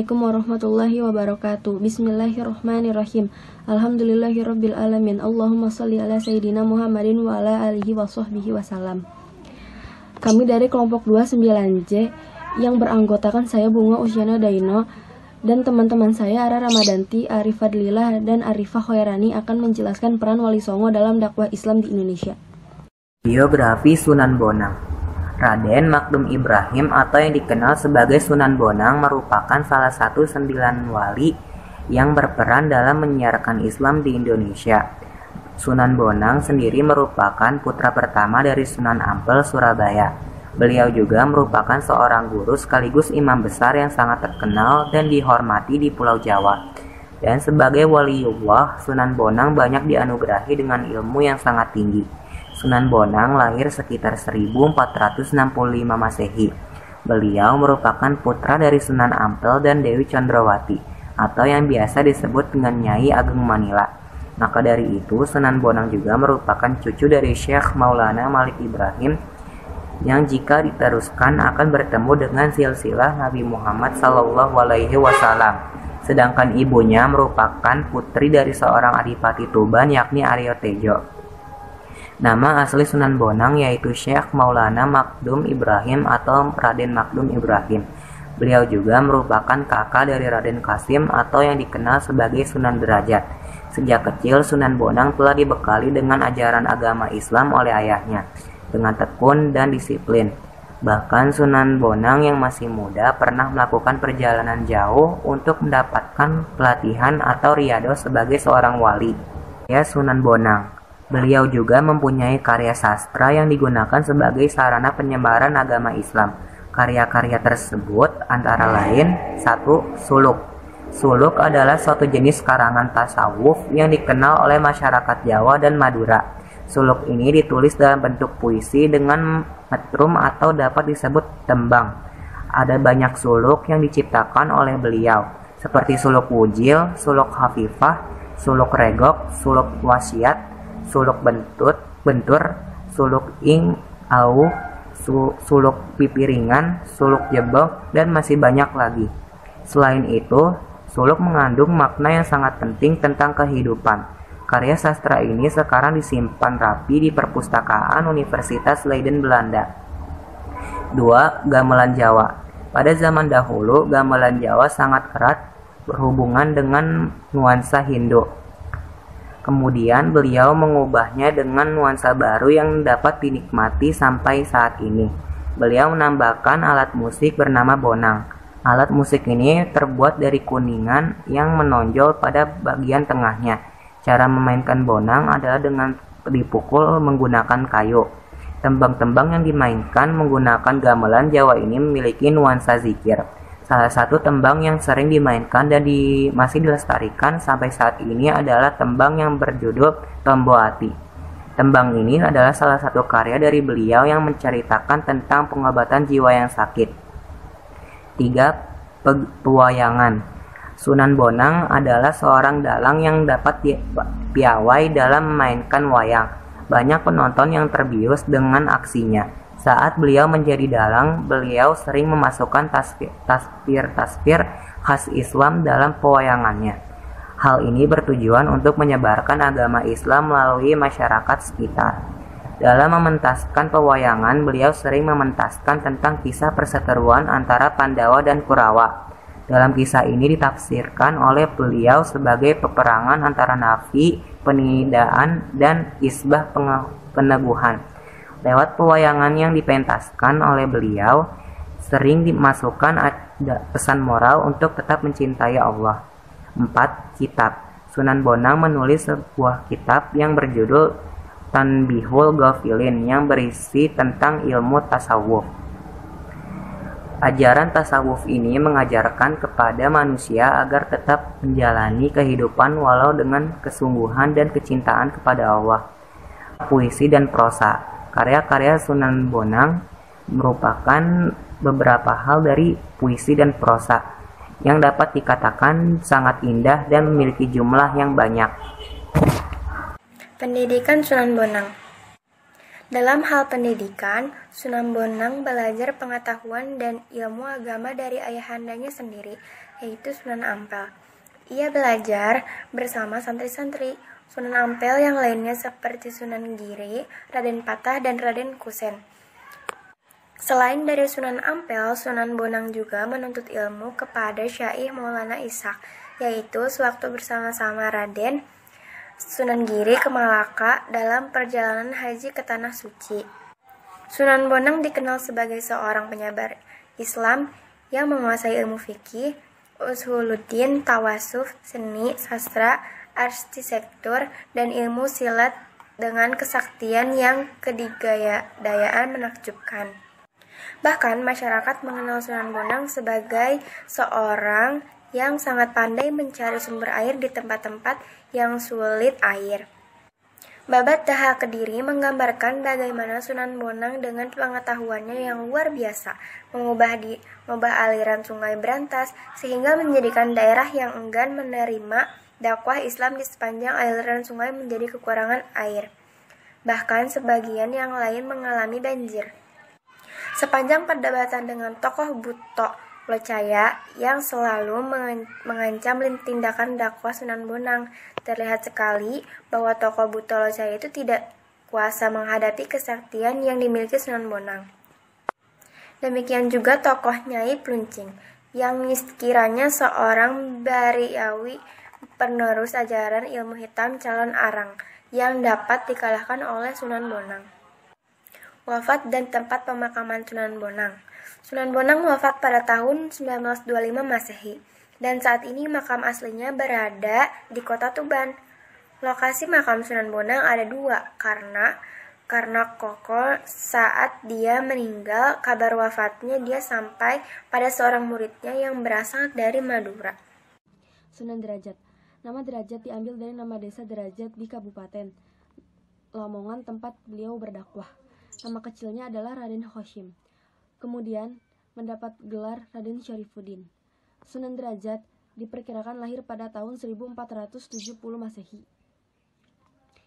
Assalamualaikum warahmatullahi wabarakatuh. Bismillahirrahmanirrahim. Alhamdulillahirabbil alamin. Allahumma shalli ala sayyidina Muhammadin wa ala alihi washabbihi wasallam. Kami dari kelompok 29J yang beranggotakan saya Bunga Usyana Daino dan teman-teman saya Ara Ramadanti, Arif Fadlilah, dan Arifah Khairani akan menjelaskan peran Wali Songo dalam dakwah Islam di Indonesia. Biografi Sunan Bonang. Raden Makdum Ibrahim atau yang dikenal sebagai Sunan Bonang merupakan salah satu 9 wali yang berperan dalam menyiarkan Islam di Indonesia. Sunan Bonang sendiri merupakan putra pertama dari Sunan Ampel, Surabaya. Beliau juga merupakan seorang guru sekaligus imam besar yang sangat terkenal dan dihormati di Pulau Jawa. Dan sebagai waliullah, Sunan Bonang banyak dianugerahi dengan ilmu yang sangat tinggi. Sunan Bonang lahir sekitar 1465 Masehi. Beliau merupakan putra dari Sunan Ampel dan Dewi Condrowati, atau yang biasa disebut dengan Nyai Ageng Manila. Maka dari itu, Sunan Bonang juga merupakan cucu dari Syekh Maulana Malik Ibrahim, yang jika diteruskan akan bertemu dengan silsilah Nabi Muhammad SAW. Sedangkan ibunya merupakan putri dari seorang adipati Tuban, yakni Aryo Tejo. Nama asli Sunan Bonang yaitu Syekh Maulana Makdum Ibrahim atau Raden Makdum Ibrahim. Beliau juga merupakan kakak dari Raden Kasim atau yang dikenal sebagai Sunan Derajat. Sejak kecil Sunan Bonang telah dibekali dengan ajaran agama Islam oleh ayahnya, dengan tekun dan disiplin. Bahkan Sunan Bonang yang masih muda pernah melakukan perjalanan jauh untuk mendapatkan pelatihan atau riyado sebagai seorang wali. Ya, Sunan Bonang. Beliau juga mempunyai karya sastra yang digunakan sebagai sarana penyebaran agama Islam. Karya-karya tersebut antara lain 1. Suluk. Suluk adalah suatu jenis karangan tasawuf yang dikenal oleh masyarakat Jawa dan Madura. Suluk ini ditulis dalam bentuk puisi dengan metrum atau dapat disebut tembang. Ada banyak suluk yang diciptakan oleh beliau, seperti suluk wujil, suluk hafifah, suluk regok, suluk wasiat, suluk bentur, suluk ing, au, suluk pipiringan, suluk jebok, dan masih banyak lagi. Selain itu, suluk mengandung makna yang sangat penting tentang kehidupan. Karya sastra ini sekarang disimpan rapi di perpustakaan Universitas Leiden, Belanda. 2. Gamelan Jawa. Pada zaman dahulu, gamelan Jawa sangat erat berhubungan dengan nuansa Hindu. Kemudian beliau mengubahnya dengan nuansa baru yang dapat dinikmati sampai saat ini. Beliau menambahkan alat musik bernama bonang. Alat musik ini terbuat dari kuningan yang menonjol pada bagian tengahnya. Cara memainkan bonang adalah dengan dipukul menggunakan kayu. Tembang-tembang yang dimainkan menggunakan gamelan Jawa ini memiliki nuansa zikir. Salah satu tembang yang sering dimainkan dan masih dilestarikan sampai saat ini adalah tembang yang berjudul Tombo Ati. Tembang ini adalah salah satu karya dari beliau yang menceritakan tentang pengobatan jiwa yang sakit. 3. Pewayangan. Sunan Bonang adalah seorang dalang yang dapat piawai dalam memainkan wayang. Banyak penonton yang terbius dengan aksinya. Saat beliau menjadi dalang, beliau sering memasukkan tasbir khas Islam dalam pewayangannya. Hal ini bertujuan untuk menyebarkan agama Islam melalui masyarakat sekitar. Dalam mementaskan pewayangan, beliau sering mementaskan tentang kisah perseteruan antara Pandawa dan Kurawa. Dalam kisah ini ditafsirkan oleh beliau sebagai peperangan antara Nafi, penidaan, dan Isbah peneguhan. Lewat pewayangan yang dipentaskan oleh beliau, sering dimasukkan pesan moral untuk tetap mencintai Allah. 4. Kitab. Sunan Bonang menulis sebuah kitab yang berjudul Tanbihul Ghafilin yang berisi tentang ilmu tasawuf. Ajaran tasawuf ini mengajarkan kepada manusia agar tetap menjalani kehidupan walau dengan kesungguhan dan kecintaan kepada Allah. Puisi dan prosa. Karya-karya Sunan Bonang merupakan beberapa hal dari puisi dan prosa yang dapat dikatakan sangat indah dan memiliki jumlah yang banyak. Pendidikan Sunan Bonang. Dalam hal pendidikan, Sunan Bonang belajar pengetahuan dan ilmu agama dari ayahandanya sendiri, yaitu Sunan Ampel. Ia belajar bersama santri-santri Sunan Ampel yang lainnya seperti Sunan Giri, Raden Patah, dan Raden Kusen. Selain dari Sunan Ampel, Sunan Bonang juga menuntut ilmu kepada Syaikh Maulana Ishaq, yaitu sewaktu bersama-sama Raden Sunan Giri ke Malaka dalam perjalanan haji ke Tanah Suci. Sunan Bonang dikenal sebagai seorang penyebar Islam yang menguasai ilmu fikih, usuluddin, tawasuf, seni, sastra, arsitektur, dan ilmu silat dengan kesaktian yang kedigayaan menakjubkan. Bahkan masyarakat mengenal Sunan Bonang sebagai seorang yang sangat pandai mencari sumber air di tempat-tempat yang sulit air. Babat Daha Kediri menggambarkan bagaimana Sunan Bonang dengan pengetahuannya yang luar biasa mengubah aliran sungai Brantas sehingga menjadikan daerah yang enggan menerima dakwah Islam di sepanjang aliran sungai menjadi kekurangan air. Bahkan sebagian yang lain mengalami banjir. Sepanjang perdebatan dengan tokoh Buto Locaya yang selalu mengancam tindakan dakwah Sunan Bonang, terlihat sekali bahwa tokoh Buto Locaya itu tidak kuasa menghadapi kesaktian yang dimiliki Sunan Bonang. Demikian juga tokoh Nyai Pluncing, yang sekiranya seorang bariawi penerus ajaran ilmu hitam calon arang, yang dapat dikalahkan oleh Sunan Bonang. Wafat dan tempat pemakaman Sunan Bonang. Sunan Bonang wafat pada tahun 1925 Masehi, dan saat ini makam aslinya berada di kota Tuban. Lokasi makam Sunan Bonang ada dua, karena Koko saat dia meninggal, kabar wafatnya dia sampai pada seorang muridnya yang berasal dari Madura. Sunan Derajat. Nama Derajat diambil dari nama desa Derajat di Kabupaten Lamongan tempat beliau berdakwah. Nama kecilnya adalah Raden Hoshim. Kemudian mendapat gelar Raden Syarifuddin. Sunan Derajat diperkirakan lahir pada tahun 1470 Masehi.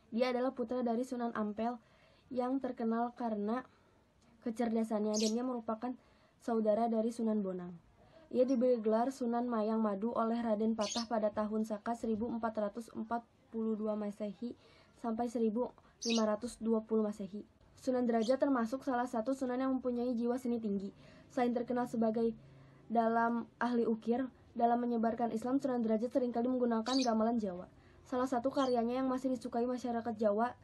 Dia adalah putra dari Sunan Ampel yang terkenal karena kecerdasannya, dan ia merupakan saudara dari Sunan Bonang. Ia diberi gelar Sunan Mayang Madu oleh Raden Patah pada tahun Saka 1442 Masehi sampai 1520 Masehi. Sunan Derajat termasuk salah satu sunan yang mempunyai jiwa seni tinggi. Selain terkenal sebagai dalam ahli ukir, dalam menyebarkan Islam, Sunan Derajat seringkali menggunakan gamelan Jawa. Salah satu karyanya yang masih disukai masyarakat Jawa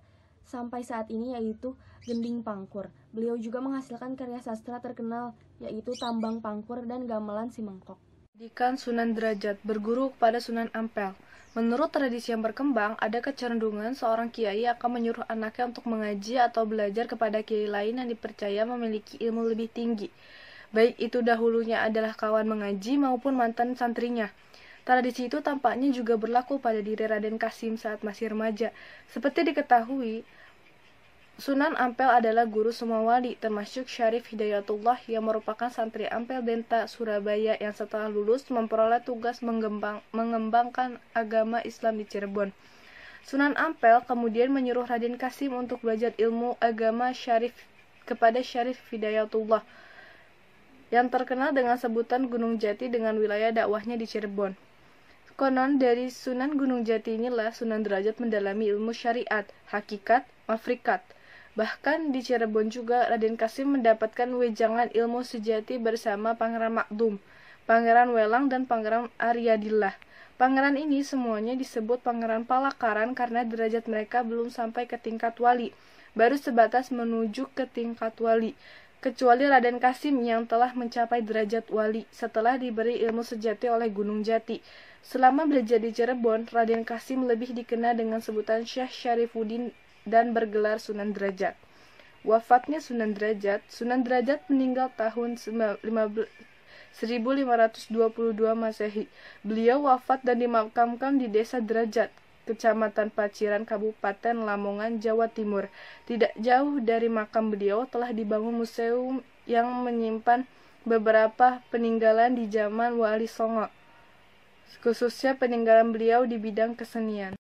sampai saat ini yaitu Gending Pangkur. Beliau juga menghasilkan karya sastra terkenal yaitu Tambang Pangkur dan Gamelan Simengkok. Pendidikan Sunan Derajat berguru kepada Sunan Ampel. Menurut tradisi yang berkembang, ada kecenderungan seorang kiai akan menyuruh anaknya untuk mengaji atau belajar kepada kiai lain yang dipercaya memiliki ilmu lebih tinggi, baik itu dahulunya adalah kawan mengaji maupun mantan santrinya. Tradisi itu tampaknya juga berlaku pada diri Raden Kasim saat masih remaja. Seperti diketahui, Sunan Ampel adalah guru semua wali, termasuk Syarif Hidayatullah yang merupakan santri Ampel Denta, Surabaya, yang setelah lulus memperoleh tugas mengembangkan agama Islam di Cirebon. Sunan Ampel kemudian menyuruh Raden Kasim untuk belajar ilmu agama Syarif kepada Syarif Hidayatullah, yang terkenal dengan sebutan Gunung Jati dengan wilayah dakwahnya di Cirebon. Konon dari Sunan Gunung Jati inilah Sunan Derajat mendalami ilmu syariat, hakikat, mafrikat. Bahkan di Cirebon juga Raden Kasim mendapatkan wejangan ilmu sejati bersama Pangeran Makdum, Pangeran Welang, dan Pangeran Aryadillah. Pangeran ini semuanya disebut Pangeran Palakaran karena derajat mereka belum sampai ke tingkat wali, baru sebatas menuju ke tingkat wali. Kecuali Raden Kasim yang telah mencapai derajat wali setelah diberi ilmu sejati oleh Gunung Jati. Selama belajar di Cirebon, Raden Kasim lebih dikenal dengan sebutan Syekh Syarifuddin dan bergelar Sunan Derajat. Wafatnya Sunan Derajat meninggal tahun 1522 Masehi. Beliau wafat dan dimakamkan di Desa Derajat, Kecamatan Paciran, Kabupaten Lamongan, Jawa Timur. Tidak jauh dari makam beliau telah dibangun museum yang menyimpan beberapa peninggalan di zaman Wali Songo, khususnya peninggalan beliau di bidang kesenian.